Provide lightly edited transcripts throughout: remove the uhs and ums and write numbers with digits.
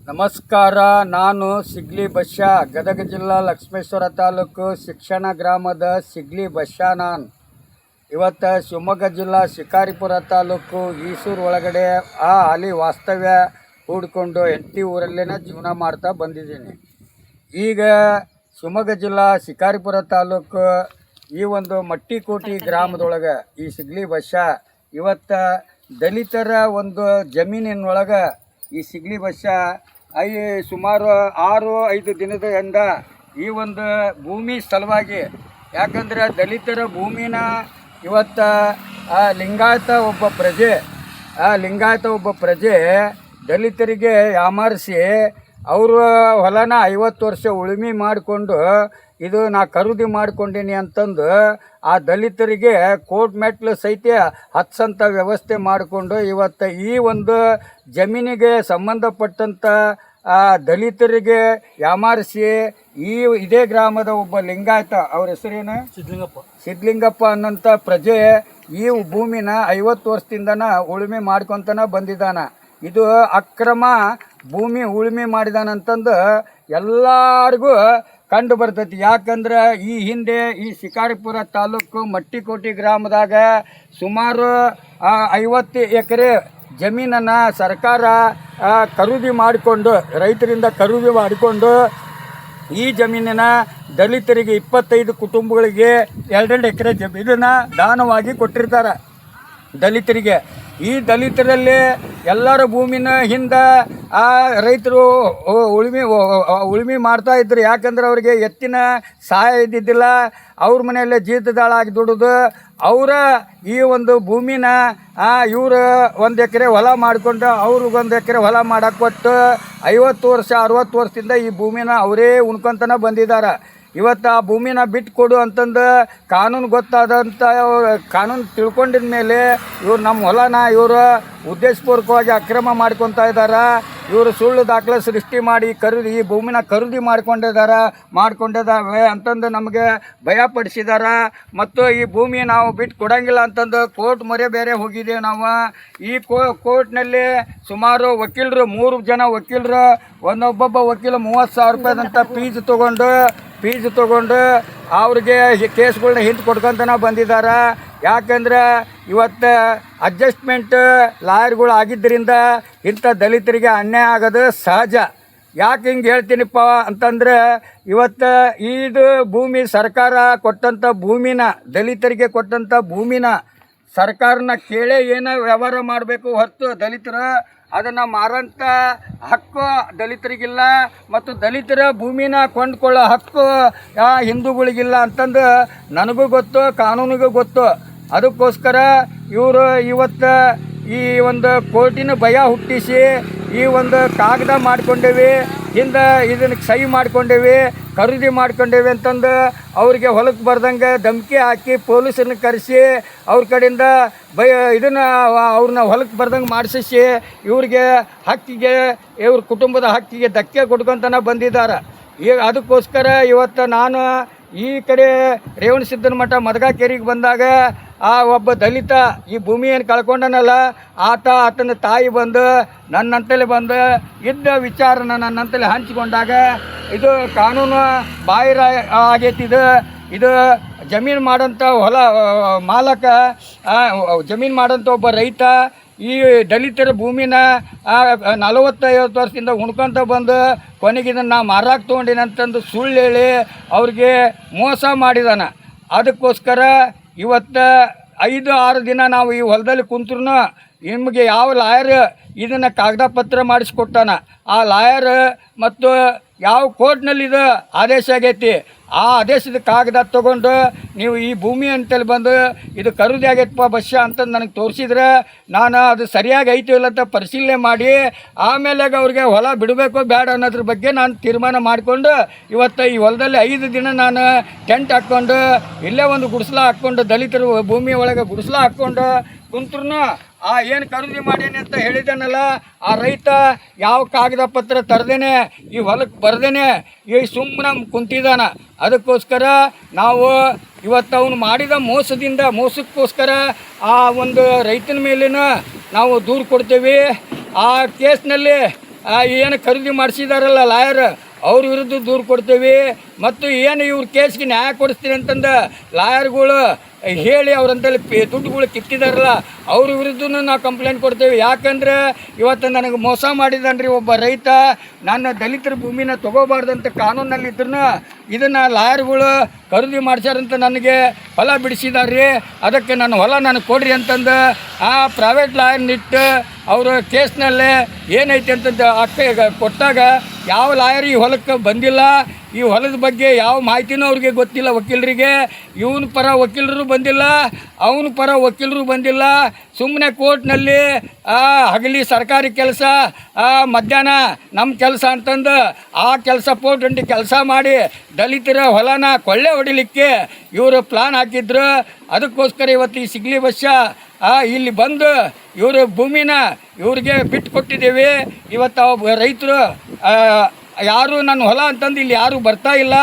ನಮಸ್ಕಾರ. ನಾನು ಸಿಗ್ಲಿ ಬಶ್ಯಾ, ಗದಗ ಜಿಲ್ಲಾ ಲಕ್ಷ್ಮೇಶ್ವರ ತಾಲೂಕು ಶಿಕ್ಷಣ ಗ್ರಾಮದ ಸಿಗ್ಲಿ ಬಶ್ಯಾ. ನಾನು ಇವತ್ತು ಶಿವಮೊಗ್ಗ ಜಿಲ್ಲಾ ಶಿಕಾರಿಪುರ ತಾಲೂಕು ಈಸೂರು ಒಳಗಡೆ ಅಲ್ಲಿ ವಾಸ್ತವ್ಯ ಹೂಡಿಕೊಂಡು ಹೆಂಡತಿ ಊರಲ್ಲೇ ಜೀವನ ಮಾಡ್ತಾ ಬಂದಿದ್ದೀನಿ. ಈಗ ಶಿವಮೊಗ್ಗ ಜಿಲ್ಲಾ ಶಿಕಾರಿಪುರ ತಾಲೂಕು ಈ ಒಂದು ಮಟ್ಟಿಕೋಟಿ ಗ್ರಾಮದೊಳಗೆ ಈ ಸಿಗ್ಲಿ ಬಶ್ಯಾ ಇವತ್ತು ದಲಿತರ ಒಂದು ಜಮೀನಿನೊಳಗೆ ಈ ಸಿಗ್ಲಿ ಬಶ್ಯಾ ಸುಮಾರು 6-5 ದಿನದಿಂದ ಈ ಒಂದು ಭೂಮಿ ಸಲುವಾಗಿ, ಯಾಕಂದರೆ ದಲಿತರ ಭೂಮಿನ ಇವತ್ತು ಲಿಂಗಾಯತ ಒಬ್ಬ ಪ್ರಜೆ ದಲಿತರಿಗೆ ಯಾಮಾರಿಸಿ ಅವರು ಹೊಲನ 50 ವರ್ಷ ಉಳುಮೆ ಮಾಡಿಕೊಂಡು ಇದು ನಾ ಖರೀದಿ ಮಾಡ್ಕೊಂಡೀನಿ ಅಂತಂದು ಆ ದಲಿತರಿಗೆ ಕೋರ್ಟ್ ಮೆಟ್ಲು ಸಹಿತ ಹತ್ಸಂಥ ವ್ಯವಸ್ಥೆ ಮಾಡಿಕೊಂಡು ಇವತ್ತು ಈ ಒಂದು ಜಮೀನಿಗೆ ಸಂಬಂಧಪಟ್ಟಂಥ ದಲಿತರಿಗೆ ಯಾಮಾರಿಸಿ ಇದೇ ಗ್ರಾಮದ ಒಬ್ಬ ಲಿಂಗಾಯತ, ಅವ್ರ ಹೆಸರೇನು ಸಿದ್ಲಿಂಗಪ್ಪ ಅನ್ನೋಂಥ ಪ್ರಜೆ ಈ ಭೂಮಿನ 50 ವರ್ಷದಿಂದನ ಉಳುಮೆ ಮಾಡ್ಕೊತನ ಬಂದಿದ್ದಾನ. ಇದು ಅಕ್ರಮ ಭೂಮಿ ಉಳುಮೆ ಮಾಡಿದಾನಂತಂದು ಎಲ್ಲರಿಗೂ ಕಂಡು ಬರ್ತೈತಿ. ಯಾಕಂದ್ರೆ ಈ ಹಿಂದೆ ಈ ಶಿಕಾರಿಪುರ ತಾಲೂಕು ಮಟ್ಟಿಕೋಟಿ ಗ್ರಾಮದಾಗ ಸುಮಾರು 50 ಎಕರೆ ಜಮೀನನ್ನು ಸರ್ಕಾರ ಖರೀದಿ ಮಾಡಿಕೊಂಡು, ರೈತರಿಂದ ಖರೀದಿ ಮಾಡಿಕೊಂಡು ಈ ಜಮೀನಿನ ದಲಿತರಿಗೆ 25 ಕುಟುಂಬಗಳಿಗೆ 2 ಎಕರೆ ಜಮೀನನ್ನು ದಾನವಾಗಿ ಕೊಟ್ಟಿರ್ತಾರೆ ದಲಿತರಿಗೆ. ಈ ದಲಿತರಲ್ಲಿ ಎಲ್ಲರ ಭೂಮಿನ ಹಿಂದೆ ರೈತರು ಉಳುಮೆ ಮಾಡ್ತಾಯಿದ್ರು. ಯಾಕಂದ್ರೆ ಅವ್ರಿಗೆ ಎತ್ತಿನ ಸಹಾಯ ಇದ್ದಿದ್ದಿಲ್ಲ. ಅವ್ರ ಮನೆಯಲ್ಲೇ ಜೀತದಾಳಾಗಿ ದುಡಿದು ಅವರ ಈ ಒಂದು ಭೂಮಿನ ಇವರು 1 ಎಕರೆ ಹೊಲ ಮಾಡಿಕೊಂಡು ಅವ್ರಿಗೊಂದು ಎಕರೆ ಹೊಲ ಮಾಡಕ್ಕೆ ಕೊಟ್ಟು 50 ವರ್ಷ 60 ವರ್ಷದಿಂದ ಈ ಭೂಮಿನ ಅವರೇ ಉಣ್ಕೊತನ ಬಂದಿದ್ದಾರೆ. ಇವತ್ತು ಆ ಭೂಮಿನ ಬಿಟ್ಟು ಕೊಡು ಅಂತಂದು ಕಾನೂನು ಗೊತ್ತಾದಂಥ ಕಾನೂನು ತಿಳ್ಕೊಂಡಿದ ಮೇಲೆ ಇವ್ರು ನಮ್ಮ ಹೊಲನ ಇವರು ಉದ್ದೇಶಪೂರ್ವಕವಾಗಿ ಅಕ್ರಮ ಮಾಡ್ಕೊತಾ ಇದ್ದಾರೆ. ಇವರು ಸುಳ್ಳು ದಾಖಲೆ ಸೃಷ್ಟಿ ಮಾಡಿ ಈ ಭೂಮಿನ ಖರೀದಿ ಮಾಡ್ಕೊಂಡಿದ್ದಾವೆ ಅಂತಂದು ನಮಗೆ ಭಯಪಡಿಸಿದ್ದಾರೆ. ಮತ್ತು ಈ ಭೂಮಿ ನಾವು ಬಿಟ್ಟು ಕೊಡೋಂಗಿಲ್ಲ ಅಂತಂದು ಕೋರ್ಟ್ ಮೊರೆ ಬೇರೆ ಹೋಗಿದ್ದೇವೆ ನಾವು. ಈ ಕೋರ್ಟ್ನಲ್ಲಿ ಸುಮಾರು ವಕೀಲರು 3 ಜನ ವಕೀಲರು ಒಬ್ಬೊಬ್ಬ ವಕೀಲ 30,000 ರೂಪಾಯಿದಂಥ ಫೀಸ್ ತೊಗೊಂಡು ಅವ್ರಿಗೆ ಕೇಸ್ಗಳನ್ನ ಹಿಂದೆ ಕೊಡ್ಕೊತನ ಬಂದಿದ್ದಾರೆ. ಯಾಕಂದ್ರೆ ಇವತ್ತು ಅಡ್ಜಸ್ಟ್ಮೆಂಟ್ ಲಾಯರ್ಗಳು ಆಗಿದ್ದರಿಂದ ಇಂಥ ದಲಿತರಿಗೆ ಅನ್ಯಾಯ ಆಗೋದು ಸಹಜ. ಯಾಕೆ ಹಿಂಗೆ ಹೇಳ್ತೀನಿಪ್ಪ ಅಂತಂದರೆ, ಇವತ್ತು ಇದು ಭೂಮಿ ಸರ್ಕಾರ ಕೊಟ್ಟಂಥ ಭೂಮಿನ, ದಲಿತರಿಗೆ ಕೊಟ್ಟಂಥ ಭೂಮಿನ ಸರ್ಕಾರನ ಕೇಳೇ ಏನೋ ವ್ಯವಹಾರ ಮಾಡಬೇಕು ಹೊರತು ದಲಿತರು ಅದನ್ನು ಮಾರೋಂಥ ಹಕ್ಕು ದಲಿತರಿಗಿಲ್ಲ. ಮತ್ತು ದಲಿತರ ಭೂಮಿನ ಕೊಂಡ್ಕೊಳ್ಳೋ ಹಕ್ಕು ಹಿಂದೂಗಳಿಗಿಲ್ಲ ಅಂತಂದು ನನಗೂ ಗೊತ್ತು, ಕಾನೂನಿಗೂ ಗೊತ್ತು. ಅದಕ್ಕೋಸ್ಕರ ಇವರು ಇವತ್ತು ಈ ಒಂದು ಕೋರ್ಟಿನ ಭಯ ಹುಟ್ಟಿಸಿ ಈ ಒಂದು ಕಾಗದ ಮಾಡ್ಕೊಂಡೇವಿ, ಹಿಂದೆ ಇದನ್ನು ಸಹಿ ಮಾಡ್ಕೊಂಡೇವಿ, ಖರೀದಿ ಮಾಡ್ಕೊಂಡೇವಿ ಅಂತಂದು ಅವ್ರಿಗೆ ಹೊಲಕ್ಕೆ ಬರ್ದಂಗೆ ಧಮಕಿ ಹಾಕಿ ಪೊಲೀಸರನ್ನ ಕರೆಸಿ ಅವ್ರ ಕಡೆಯಿಂದ ಅವ್ರನ್ನ ಹೊಲಕ್ಕೆ ಬರ್ದಂಗೆ ಮಾಡಿಸಿ ಇವ್ರಿಗೆ ಇವ್ರ ಕುಟುಂಬದ ಹಕ್ಕಿಗೆ ಧಕ್ಕೆ ಕೊಡ್ಕೊತನ ಬಂದಿದ್ದಾರೆ. ಈಗ ಅದಕ್ಕೋಸ್ಕರ ಇವತ್ತು ನಾನು ಈ ಕಡೆ ರೇವಣಸಿದ್ದನ ಮಠ ಮದಗಾಕೇರಿಗೆ ಬಂದಾಗ ಒಬ್ಬ ದಲಿತ ಈ ಭೂಮಿಯನ್ನು ಕಳ್ಕೊಂಡನಲ್ಲ, ಆತನ ತಾಯಿ ಬಂದು ನನ್ನಂತಲೇ ಬಂದು ಇದ್ದ ವಿಚಾರನ ನನ್ನಂತಲೇ ಹಂಚಿಕೊಂಡಾಗ ಇದು ಕಾನೂನು ಬಾಹಿರ ಆಗೈತಿ. ಇದು ಜಮೀನು ಮಾಡೋಂಥ ಜಮೀನು ಮಾಡೋಂಥ ಒಬ್ಬ ರೈತ ಈ ದಲಿತರ ಭೂಮಿನ 40-50 ವರ್ಷದಿಂದ ಉಣ್ಕೊತ ಬಂದು ಕೊನೆಗೆ ಇದನ್ನು ನಾ ಮಾರಾಕ್ ತೊಗೊಂಡಿನಿ ಅಂತಂದು ಸುಳ್ಳು ಹೇಳಿ ಅವ್ರಿಗೆ ಮೋಸ ಮಾಡಿದಾನ. ಅದಕ್ಕೋಸ್ಕರ ಇವತ್ತು 5-6 ದಿನ ನಾವು ಈ ಹೊಲದಲ್ಲಿ ಕುಂತ್ರು ನಿಮಗೆ ಯಾವ ಲಾಯರ್ ಇದನ್ನು ಕಾಗದ ಪತ್ರ ಮಾಡಿಸ್ಕೊಟ್ಟಾನ, ಆ ಲಾಯರ್ ಮತ್ತು ಯಾವ ಕೋರ್ಟ್ನಲ್ಲಿ ಇದು ಆದೇಶ ಆಗೈತಿ ಆ ಆದೇಶದ ಕಾಗದ ತೊಗೊಂಡು ನೀವು ಈ ಭೂಮಿ ಅಂತೇಳಿ ಬಂದು ಇದು ಖರೀದಿ ಆಗೈತಪ್ಪ ಬಶ್ಯಾ ಅಂತಂದು ನನಗೆ ತೋರಿಸಿದ್ರೆ ನಾನು ಅದು ಸರಿಯಾಗಿ ಐತಿ ಇಲ್ಲ ಅಂತ ಪರಿಶೀಲನೆ ಮಾಡಿ ಆಮೇಲೆ ಅವ್ರಿಗೆ ಹೊಲ ಬಿಡಬೇಕೋ ಬೇಡ ಅನ್ನೋದ್ರ ಬಗ್ಗೆ ನಾನು ತೀರ್ಮಾನ ಮಾಡಿಕೊಂಡು ಇವತ್ತು ಈ ಹೊಲದಲ್ಲಿ 5 ದಿನ ನಾನು ಟೆಂಟ್ ಹಾಕ್ಕೊಂಡು ಇಲ್ಲೇ ಒಂದು ಗುಡಿಸಲ ಹಾಕ್ಕೊಂಡು ದಲಿತರು ಭೂಮಿ ಒಳಗೆ ಗುಡಿಸಲ ಹಾಕ್ಕೊಂಡು ಕುಂತ್ರು ಏನು ಖರೀದಿ ಮಾಡೇನೆ ಅಂತ ಹೇಳಿದ್ದಾನಲ್ಲ ಆ ರೈತ ಯಾವ ಕಾಗದ ಪತ್ರ ತರದೇನೆ ಈ ಹೊಲಕ್ಕೆ ಬರ್ದೇನೆ ಈ ಸುಮ್ಮನೆ ಕುಂತಿದ್ದಾನ. ಅದಕ್ಕೋಸ್ಕರ ನಾವು ಇವತ್ತು ಅವನು ಮಾಡಿದ ಮೋಸಕ್ಕೋಸ್ಕರ ಆ ಒಂದು ರೈತನ ಮೇಲಿನ ನಾವು ದೂರು ಕೊಡ್ತೇವೆ. ಆ ಕೇಸ್ನಲ್ಲಿ ಏನು ಖರೀದಿ ಮಾಡಿಸಿದಾರಲ್ಲ ಲಾಯರ್ ಅವ್ರ ವಿರುದ್ಧ ದೂರು ಕೊಡ್ತೇವೆ. ಮತ್ತು ಏನು ಇವ್ರ ಕೇಸ್ಗೆ ನ್ಯಾಯ ಕೊಡಿಸ್ತೀರಿ ಅಂತಂದು ಲಾಯರ್ಗಳು ಹೇಳಿ ಅವ್ರಂತಲ್ಲಿ ದುಡ್ಡುಗಳು ಕಿತ್ತಿದಾರಲ್ಲ ಅವ್ರ ವಿರುದ್ಧನೂ ನಾವು ಕಂಪ್ಲೇಂಟ್ ಕೊಡ್ತೇವೆ. ಯಾಕಂದ್ರೆ ಇವತ್ತು ನನಗೆ ಮೋಸ ಮಾಡಿದನ್ರಿ ಒಬ್ಬ ರೈತ. ನನ್ನ ದಲಿತರ ಭೂಮಿನ ತೊಗೋಬಾರ್ದಂತ ಕಾನೂನಲ್ಲಿದ್ರೂ ಇದನ್ನು ಲಾಯರ್ಗಳು ಖರೀದಿ ಮಾಡ್ಸ್ಯಾರಂತ ನನಗೆ ಹೊಲ ಬಿಡಿಸಿದಾರ್ರಿ. ಅದಕ್ಕೆ ನನ್ನ ಹೊಲ ನನಗೆ ಕೊಡ್ರಿ ಅಂತಂದು ಆ ಪ್ರೈವೇಟ್ ಲಾಯರ್ನಿಟ್ಟು ಅವರು ಕೇಸ್ನಲ್ಲೇ ಏನೈತೆ ಅಂತಂದು ಕೊಟ್ಟಾಗ ಯಾವ ಲಾಯರ್ ಈ ಹೊಲಕ್ಕೆ ಬಂದಿಲ್ಲ. ಈ ಹೊಲದ ಬಗ್ಗೆ ಯಾವ ಮಾಹಿತಿನೂ ಅವ್ರಿಗೆ ಗೊತ್ತಿಲ್ಲ ವಕೀಲರಿಗೆ. ಇವನ ಪರ ವಕೀಲರು ಬಂದಿಲ್ಲ, ಅವನ ಪರ ವಕೀಲರು ಬಂದಿಲ್ಲ. ಸುಮ್ಮನೆ ಕೋರ್ಟ್ನಲ್ಲಿ ಹಗಲಿ ಸರ್ಕಾರಿ ಕೆಲಸ, ಮಧ್ಯಾಹ್ನ ನಮ್ಮ ಕೆಲಸ ಅಂತಂದು ಆ ಕೆಲಸ ಪೋರ್ಟಂಟಿ ಕೆಲಸ ಮಾಡಿ ದಲಿತರ ಹೊಲನ ಕೊಳ್ಳೆ ಹೊಡಿಲಿಕ್ಕೆ ಇವರು ಪ್ಲಾನ್ ಹಾಕಿದ್ರು. ಅದಕ್ಕೋಸ್ಕರ ಇವತ್ತು ಈ ಸಿಗ್ಲಿ ಬಸ್ಸ ಇಲ್ಲಿ ಬಂದು ಇವರು ಭೂಮಿನ ಇವ್ರಿಗೆ ಬಿಟ್ಟು ಕೊಟ್ಟಿದ್ದೇವೆ. ಇವತ್ತು ರೈತರು ಯಾರು ನನ್ನ ಹೊಲ ಅಂತಂದು ಇಲ್ಲಿ ಯಾರು ಬರ್ತಾ ಇಲ್ಲ.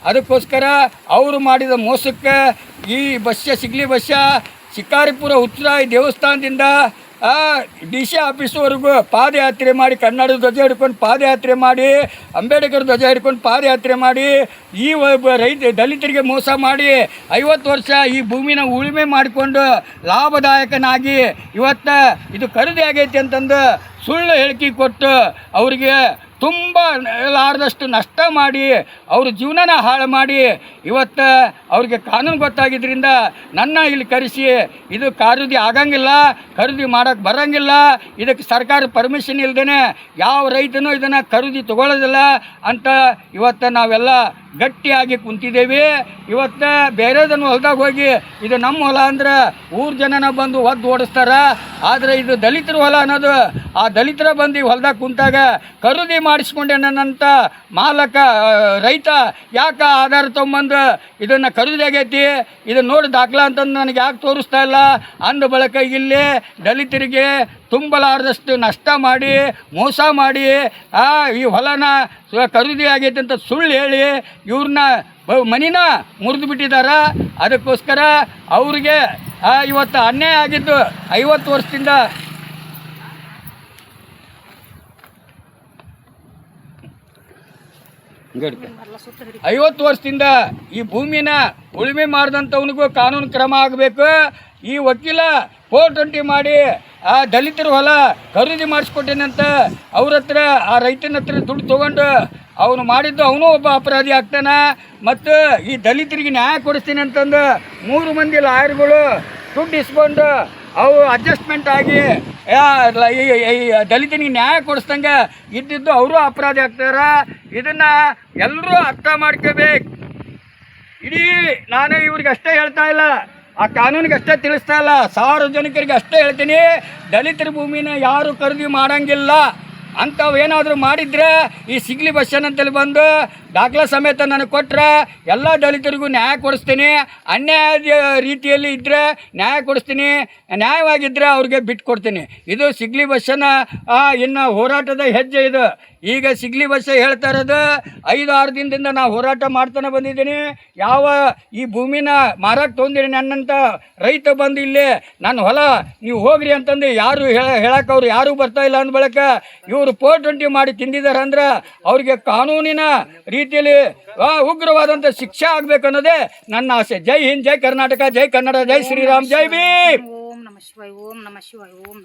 ಅದಕ್ಕೋಸ್ಕರ ಅವರು ಮಾಡಿದ ಮೋಸಕ್ಕೆ ಈ ಸಿಗ್ಲಿ ಬಸ್ಸ ಶಿಕಾರಿಪುರ ಉತ್ತರಾಯಿ ದೇವಸ್ಥಾನದಿಂದ DC ಆಫೀಸ್ವರೆಗೂ ಪಾದಯಾತ್ರೆ ಮಾಡಿ, ಕನ್ನಡ ಧ್ವಜ ಹಿಡ್ಕೊಂಡು ಪಾದಯಾತ್ರೆ ಮಾಡಿ, ಅಂಬೇಡ್ಕರ್ ಧ್ವಜ ಹಿಡ್ಕೊಂಡು ಪಾದಯಾತ್ರೆ ಮಾಡಿ ಈ ದಲಿತರಿಗೆ ಮೋಸ ಮಾಡಿ 50 ವರ್ಷ ಈ ಭೂಮಿನ ಉಳುಮೆ ಮಾಡಿಕೊಂಡು ಲಾಭದಾಯಕನಾಗಿ ಇವತ್ತು ಇದು ಖರೀದಿ ಆಗೈತಿ ಅಂತಂದು ಸುಳ್ಳು ಹೇಳಿಕೆ ಕೊಟ್ಟು ಅವರಿಗೆ ತುಂಬ ಲಾರದಷ್ಟು ನಷ್ಟ ಮಾಡಿ ಅವ್ರ ಜೀವನನ ಹಾಳು ಮಾಡಿ ಇವತ್ತು ಅವ್ರಿಗೆ ಕಾನೂನು ಗೊತ್ತಾಗಿದ್ದರಿಂದ ನನ್ನ ಇಲ್ಲಿ ಕರೆಸಿ ಇದು ಖರೀದಿ ಆಗಂಗಿಲ್ಲ, ಖರೀದಿ ಮಾಡೋಕ್ಕೆ ಬರೋಂಗಿಲ್ಲ, ಇದಕ್ಕೆ ಸರ್ಕಾರ ಪರ್ಮಿಷನ್ ಇಲ್ಲದೇ ಯಾವ ರೈತನೂ ಇದನ್ನು ಖರೀದಿ ತೊಗೊಳ್ಳೋದಿಲ್ಲ ಅಂತ ಇವತ್ತು ನಾವೆಲ್ಲ ಗಟ್ಟಿಯಾಗಿ ಕುಂತಿದ್ದೇವೆ. ಇವತ್ತು ಬೇರೆದನ್ನು ಹೊಲದಾಗ ಹೋಗಿ ಇದು ನಮ್ಮ ಹೊಲ ಅಂದ್ರೆ ಊರ ಜನನ ಬಂದು ಒದ್ದು ಓಡಿಸ್ತಾರ. ಆದರೆ ಇದು ದಲಿತರ ಹೊಲ ಅನ್ನೋದು ಆ ದಲಿತರ ಬಂದು ಹೊಲದಾಗ ಕುಂತಾಗ ಖರೀದಿ ಮಾಡಿಸ್ಕೊಂಡೇನಂತ ಮಾಲಕ ರೈತ ಯಾಕೆ ಆಧಾರ ತೊಗೊಂಬಂದು ಇದನ್ನು ಖರೀದಿ ಆಗೈತಿ ಇದನ್ನು ನೋಡಿ ದಾಖಲೆ ಅಂತಂದು ನನಗೆ ಯಾಕೆ ತೋರಿಸ್ತಾ ಇಲ್ಲ ಅಂದ ಬಳಿಕ ಇಲ್ಲಿ ದಲಿತರಿಗೆ ತುಂಬಲಾರದಷ್ಟು ನಷ್ಟ ಮಾಡಿ ಮೋಸ ಮಾಡಿ ಈ ಹೊಲನ ಖರೀದಿ ಆಗೈತೆ ಅಂತ ಸುಳ್ಳು ಹೇಳಿ ಇವ್ರನ್ನ ಮನಿನ ಮುರಿದು ಬಿಟ್ಟಿದ್ದಾರೆ. ಅದಕ್ಕೋಸ್ಕರ ಅವ್ರಿಗೆ ಇವತ್ತು ಅನ್ಯಾಯ ಆಗಿದ್ದು 50 ವರ್ಷದಿಂದ ಈ ಭೂಮಿನ ಉಳುಮೆ ಮಾಡಿದಂಥವನಿಗೂ ಕಾನೂನು ಕ್ರಮ ಆಗಬೇಕು. ಈ ವಕೀಲ 420 ಮಾಡಿ ದಲಿತರ ಹೊಲ ಖರೀದಿ ಮಾಡಿಸ್ಕೊಟ್ಟೇನಂತ ಅವ್ರ ಹತ್ರ ಆ ರೈತನ ಹತ್ರ ದುಡ್ಡು ತೊಗೊಂಡು ಅವನು ಮಾಡಿದ್ದು ಅವನು ಒಬ್ಬ ಅಪರಾಧಿ ಆಗ್ತಾನೆ. ಮತ್ತು ಈ ದಲಿತರಿಗೆ ನ್ಯಾಯ ಕೊಡಿಸ್ತೀನಿ ಅಂತಂದು 3 ಮಂದಿ ಲಾಯರ್ಗಳು ದುಡ್ಡು ಇಸ್ಕೊಂಡು ಅವು ಅಡ್ಜಸ್ಟ್ಮೆಂಟ್ ಆಗಿ ಈ ದಲಿತನಿಗೆ ನ್ಯಾಯ ಕೊಡಿಸ್ದಂಗೆ ಇದ್ದಿದ್ದು ಅವರು ಅಪರಾಧಿ ಆಗ್ತಾರೆ. ಇದನ್ನು ಎಲ್ಲರೂ ಅರ್ಥ ಮಾಡ್ಕೋಬೇಕು. ಇಡೀ ನಾನು ಇವ್ರಿಗೆ ಅಷ್ಟೇ ಹೇಳ್ತಾ ಇಲ್ಲ, ಆ ಕಾನೂನಿಗೆ ಅಷ್ಟೇ ತಿಳಿಸ್ತಾ ಇಲ್ಲ, ಸಾರ್ವಜನಿಕರಿಗೆ ಅಷ್ಟೇ ಹೇಳ್ತೀನಿ, ದಲಿತರ ಭೂಮಿನ ಯಾರು ಖರೀದಿ ಮಾಡೋಂಗಿಲ್ಲ. ಅಂಥವು ಏನಾದರೂ ಮಾಡಿದರೆ ಈ ಸಿಗ್ಲಿ ಬಸ್ಸನ್ನಂತಲ್ಲಿ ಬಂದು ದಾಖಲೆ ಸಮೇತ ನನಗೆ ಕೊಟ್ಟರೆ ಎಲ್ಲ ದಲಿತರಿಗೂ ನ್ಯಾಯ ಕೊಡಿಸ್ತೀನಿ. ಅನ್ಯಾಯ ರೀತಿಯಲ್ಲಿ ಇದ್ದರೆ ನ್ಯಾಯ ಕೊಡಿಸ್ತೀನಿ, ನ್ಯಾಯವಾಗಿದ್ದರೆ ಅವ್ರಿಗೆ ಬಿಟ್ಟು ಕೊಡ್ತೀನಿ. ಇದು ಸಿಗ್ಲಿ ಬಸ್ಸನ ಇನ್ನು ಹೋರಾಟದ ಹೆಜ್ಜೆ ಇದು. ಈಗ ಸಿಗ್ಲಿ ಬಸ್ಸ ಹೇಳ್ತಾ ಇರೋದು 5-6 ದಿನದಿಂದ ನಾವು ಹೋರಾಟ ಮಾಡ್ತಾನೆ ಬಂದಿದ್ದೀನಿ. ಯಾವ ಈ ಭೂಮಿನ ಮಾರಾಟ ತೊಗೊಂಡಿರಿ ನನ್ನಂತ ರೈತ ಬಂದು ಇಲ್ಲಿ ನನ್ನ ಹೊಲ ನೀವು ಹೋಗ್ರಿ ಅಂತಂದು ಯಾರು ಹೇಳಕ್ಕೆ ಅವ್ರು ಯಾರೂ ಬರ್ತಾ ಇಲ್ಲ ಅಂದ ಬಳಿಕ ಇವರು 420 ಮಾಡಿ ತಿಂದಿದ್ದಾರೆ ಅಂದ್ರೆ ಅವ್ರಿಗೆ ಕಾನೂನಿನ ರೀತಿಯಲ್ಲಿ ಉಗ್ರವಾದಂಥ ಶಿಕ್ಷೆ ಆಗಬೇಕನ್ನೋದೇ ನನ್ನ ಆಸೆ. ಜೈ ಹಿಂದ್, ಜೈ ಕರ್ನಾಟಕ, ಜೈ ಕನ್ನಡ, ಜೈ ಶ್ರೀರಾಮ್, ಜೈ ಭೀಮ್. ಓಂ ನಮಃ ಶಿವಾಯ, ಓಂ ನಮಃ ಶಿವಾಯ, ಓಂ